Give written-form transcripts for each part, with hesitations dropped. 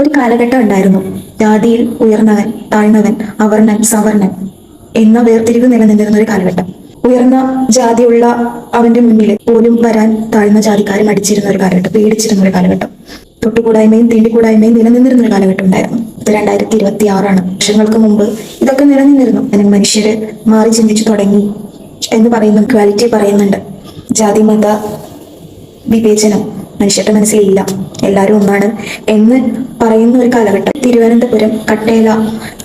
ഒരു കാലഘട്ടം ഉണ്ടായിരുന്നു. ജാതിയിൽ ഉയർന്നവൻ, താഴ്ന്നവൻ, അവർണൻ, സവർണൻ എന്ന വേർതിരിവ് നിലനിന്നിരുന്ന ഒരു കാലഘട്ടം. ഉയർന്ന ജാതിയുള്ള അവന്റെ മുന്നിൽ പോലും വരാൻ താഴ്ന്ന ജാതിക്കാരെ മടിച്ചിരുന്ന ഒരു കാലഘട്ടം, പേടിച്ചിരുന്ന ഒരു കാലഘട്ടം. തൊട്ടുകൂടായ്മയും തീണ്ടിക്കൂടായ്മയും നിലനിന്നിരുന്ന ഒരു കാലഘട്ടം ഉണ്ടായിരുന്നു. ഇത് 2026 വർഷങ്ങൾക്ക് മുമ്പ് ഇതൊക്കെ നിലനിന്നിരുന്നു. മനുഷ്യര് മാറി ചിന്തിച്ചു തുടങ്ങി എന്ന് പറയുന്നു. ക്വാലിറ്റി പറയുന്നുണ്ട്. ജാതി മത വിവേചനം മനുഷ്യരുടെ മനസ്സിലില്ല, എല്ലാവരും ഒന്നാണ് എന്ന് പറയുന്ന ഒരു കാലഘട്ടം. തിരുവനന്തപുരം കട്ടേല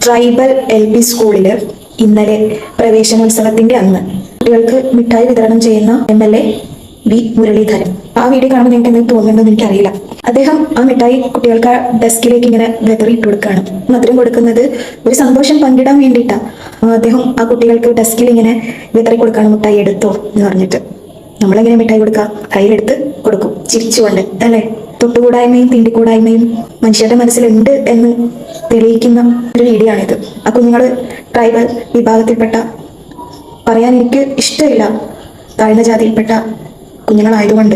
ട്രൈബൽ LP സ്കൂളില് ഇന്നലെ പ്രവേശനോത്സവത്തിന്റെ അന്ന് കുട്ടികൾക്ക് മിഠായി വിതരണം ചെയ്യുന്ന MLA V മുരളീധരൻ. ആ വീഡിയോ കാണുമ്പോൾ നിങ്ങൾക്ക് എന്തെങ്കിലും തോന്നുന്നുണ്ടെന്ന് എനിക്കറിയില്ല. അദ്ദേഹം ആ മിഠായി കുട്ടികൾക്ക് ഡെസ്കിലേക്ക് ഇങ്ങനെ ഇട്ട് കൊടുക്കുകയാണ്. മധുരം കൊടുക്കുന്നത് ഒരു സന്തോഷം പങ്കിടാൻ വേണ്ടിയിട്ടാണ്. അദ്ദേഹം ആ കുട്ടികൾക്ക് ഡെസ്കിൽ ഇങ്ങനെ വിതറി കൊടുക്കുകയാണ്, മിഠായി എടുത്തോ എന്ന് പറഞ്ഞിട്ട്. നമ്മളെങ്ങനെ മിഠായി കൊടുക്കാം? കയ്യിലെടുത്ത് കൊടുക്കും, ചിരിച്ചുകൊണ്ട്, അല്ലേ? തൊട്ടുകൂടായ്മയും തീണ്ടിക്കൂടായ്മയും മനുഷ്യരുടെ മനസ്സിലുണ്ട് എന്ന് തെളിയിക്കുന്ന ഒരു വീഡിയോ ആണിത്. ആ കുഞ്ഞുങ്ങൾ ട്രൈബൽ വിഭാഗത്തിൽപ്പെട്ട, പറയാൻ എനിക്ക് ഇഷ്ടമില്ല, താഴ്ന്ന ജാതിയിൽപ്പെട്ട കുഞ്ഞുങ്ങളായതുകൊണ്ട്.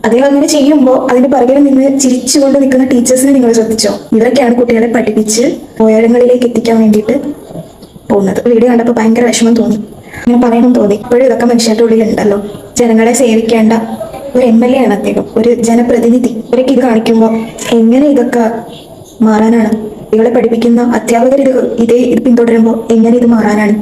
അദ്ദേഹം അങ്ങനെ ചെയ്യുമ്പോൾ അതിന്റെ പിറകിൽ നിന്ന് ചിരിച്ചുകൊണ്ട് നിൽക്കുന്ന ടീച്ചേഴ്സിനെ നിങ്ങൾ ശ്രദ്ധിച്ചോ? ഇവരൊക്കെയാണ് കുട്ടികളെ പഠിപ്പിച്ച് ഉയരങ്ങളിലേക്ക് എത്തിക്കാൻ വേണ്ടിയിട്ട് പോകുന്നത്. വീഡിയോ കണ്ടപ്പോൾ ഭയങ്കര വിഷമം തോന്നി, അങ്ങനെ പറയണം തോന്നി. ഇപ്പോഴും ഇതൊക്കെ മനുഷ്യരുടെ ഉള്ളിൽ ഉണ്ടല്ലോ. ജനങ്ങളെ സേവിക്കേണ്ട ഒരു MLA ആണ് അദ്ദേഹം, ഒരു ജനപ്രതിനിധി. ഇവരൊക്കെ ഇത് കാണിക്കുമ്പോൾ എങ്ങനെ ഇതൊക്കെ മാറാനാണ്? ഇവളെ പഠിപ്പിക്കുന്ന അധ്യാപകർ ഇത് പിന്തുടരുമ്പോൾ എങ്ങനെ ഇത് മാറാനാണ്?